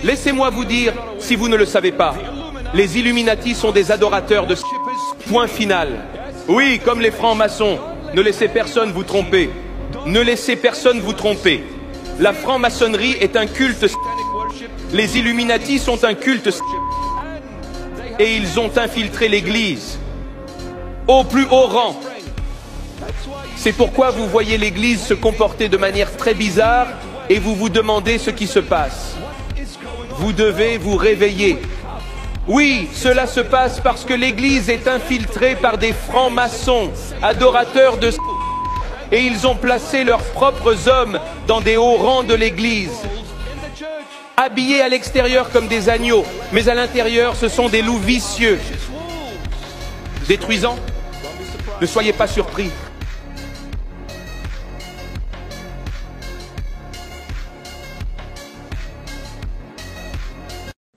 Laissez-moi vous dire, si vous ne le savez pas, les Illuminati sont des adorateurs de point final. Oui, comme les francs-maçons, ne laissez personne vous tromper. Ne laissez personne vous tromper. La franc-maçonnerie est un culte. Les Illuminati sont un culte. Et ils ont infiltré l'Église au plus haut rang. C'est pourquoi vous voyez l'Église se comporter de manière très bizarre et vous vous demandez ce qui se passe. Vous devez vous réveiller. Oui, cela se passe parce que l'Église est infiltrée par des francs-maçons, adorateurs de... Et ils ont placé leurs propres hommes dans des hauts rangs de l'Église. Habillés à l'extérieur comme des agneaux, mais à l'intérieur, ce sont des loups vicieux. Détruisants? Ne soyez pas surpris.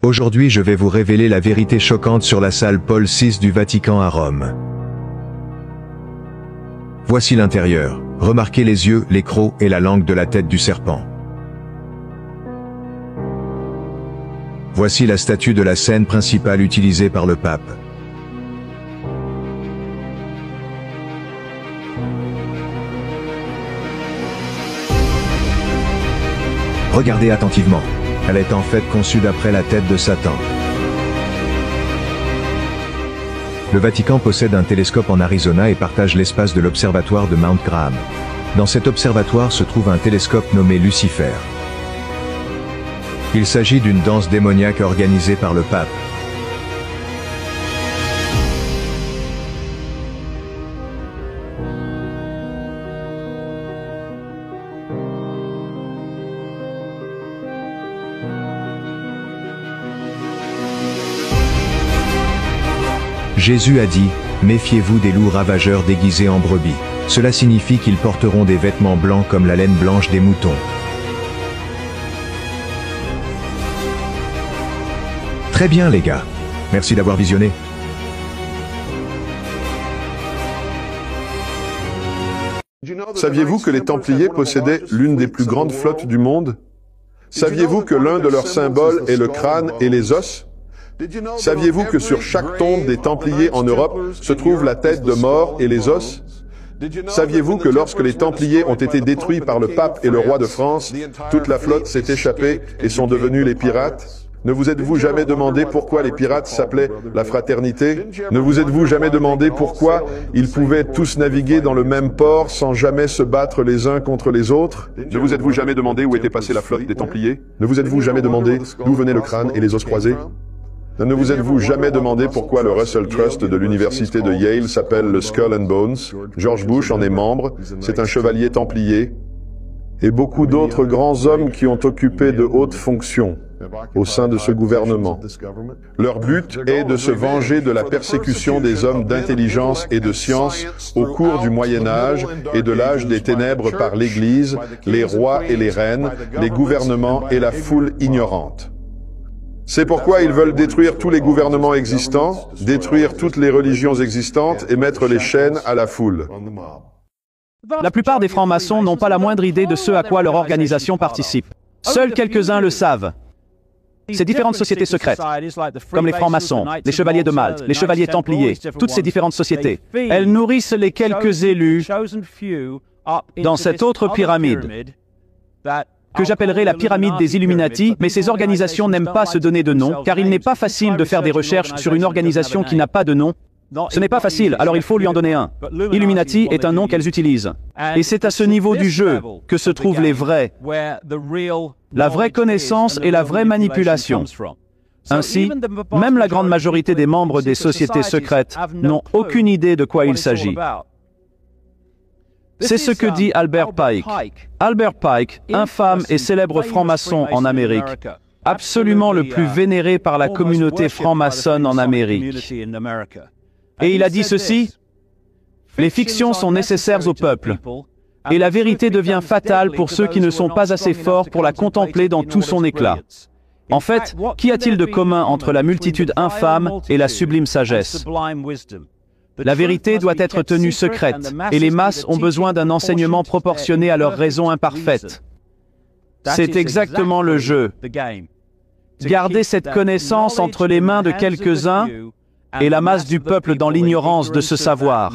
Aujourd'hui, je vais vous révéler la vérité choquante sur la salle Paul VI du Vatican à Rome. Voici l'intérieur. Remarquez les yeux, les crocs et la langue de la tête du serpent. Voici la statue de la scène principale utilisée par le pape. Regardez attentivement. Elle est en fait conçue d'après la tête de Satan. Le Vatican possède un télescope en Arizona et partage l'espace de l'observatoire de Mount Graham. Dans cet observatoire se trouve un télescope nommé Lucifer. Il s'agit d'une danse démoniaque organisée par le pape. Jésus a dit, « Méfiez-vous des loups ravageurs déguisés en brebis. Cela signifie qu'ils porteront des vêtements blancs comme la laine blanche des moutons. » Très bien les gars. Merci d'avoir visionné. Saviez-vous que les Templiers possédaient l'une des plus grandes flottes du monde? Saviez-vous que l'un de leurs symboles est le crâne et les os? Saviez-vous que sur chaque tombe des Templiers en Europe se trouve la tête de mort et les os? Saviez-vous que lorsque les Templiers ont été détruits par le pape et le roi de France, toute la flotte s'est échappée et sont devenus les pirates? Ne vous êtes-vous jamais demandé pourquoi les pirates s'appelaient la fraternité? Ne vous êtes-vous jamais demandé pourquoi ils pouvaient tous naviguer dans le même port sans jamais se battre les uns contre les autres? Ne vous êtes-vous jamais demandé où était passée la flotte des Templiers? Ne vous êtes-vous jamais demandé d'où venaient le crâne et les os croisés? Ne vous êtes-vous jamais demandé pourquoi le Russell Trust de l'université de Yale s'appelle le Skull and Bones? George Bush en est membre, c'est un chevalier templier. Et beaucoup d'autres grands hommes qui ont occupé de hautes fonctions au sein de ce gouvernement. Leur but est de se venger de la persécution des hommes d'intelligence et de science au cours du Moyen Âge et de l'âge des ténèbres par l'Église, les rois et les reines, les gouvernements et la foule ignorante. C'est pourquoi ils veulent détruire tous les gouvernements existants, détruire toutes les religions existantes et mettre les chaînes à la foule. La plupart des francs-maçons n'ont pas la moindre idée de ce à quoi leur organisation participe. Seuls quelques-uns le savent. Ces différentes sociétés secrètes, comme les francs-maçons, les chevaliers de Malte, les chevaliers templiers, toutes ces différentes sociétés, elles nourrissent les quelques élus dans cette autre pyramide, que j'appellerais la pyramide des Illuminati, mais ces organisations n'aiment pas se donner de nom, car il n'est pas facile de faire des recherches sur une organisation qui n'a pas de nom. Ce n'est pas facile, alors il faut lui en donner un. Illuminati est un nom qu'elles utilisent. Et c'est à ce niveau du jeu que se trouvent les vrais, la vraie connaissance et la vraie manipulation. Ainsi, même la grande majorité des membres des sociétés secrètes n'ont aucune idée de quoi il s'agit. C'est ce que dit Albert Pike. Albert Pike, infâme et célèbre franc-maçon en Amérique, absolument le plus vénéré par la communauté franc-maçonne en Amérique. Et il a dit ceci: « Les fictions sont nécessaires au peuple, et la vérité devient fatale pour ceux qui ne sont pas assez forts pour la contempler dans tout son éclat. En fait, qu'y a-t-il de commun entre la multitude infâme et la sublime sagesse ? La vérité doit être tenue secrète, et les masses ont besoin d'un enseignement proportionné à leur raison imparfaite. C'est exactement le jeu. garder cette connaissance entre les mains de quelques-uns et la masse du peuple dans l'ignorance de ce savoir.